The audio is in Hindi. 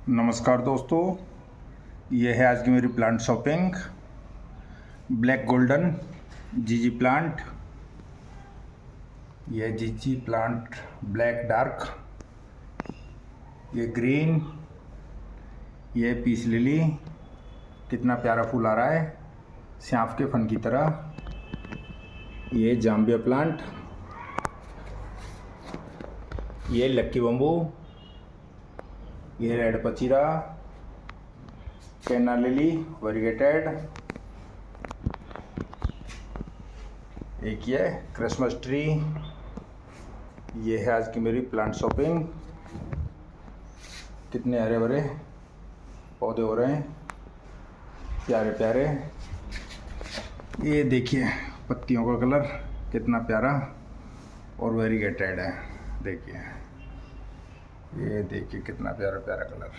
नमस्कार दोस्तों, ये है आज की मेरी प्लांट शॉपिंग। ब्लैक गोल्डन जीजी प्लांट, ये जीजी प्लांट ब्लैक डार्क, ये ग्रीन, ये पीस लिली। कितना प्यारा फूल आ रहा है सांप के फन की तरह। ये जाम्बिया प्लांट, ये लक्की बम्बू, ये रेड पचीरा, कैना लिली वेरीगेटेड, एक ये क्रिसमस ट्री। ये है आज की मेरी प्लांट शॉपिंग। कितने हरे भरे पौधे हो रहे हैं, प्यारे प्यारे। ये देखिए पत्तियों का कलर कितना प्यारा और वेरीगेटेड है। देखिए, ये देखिए कितना प्यारा प्यारा कलर।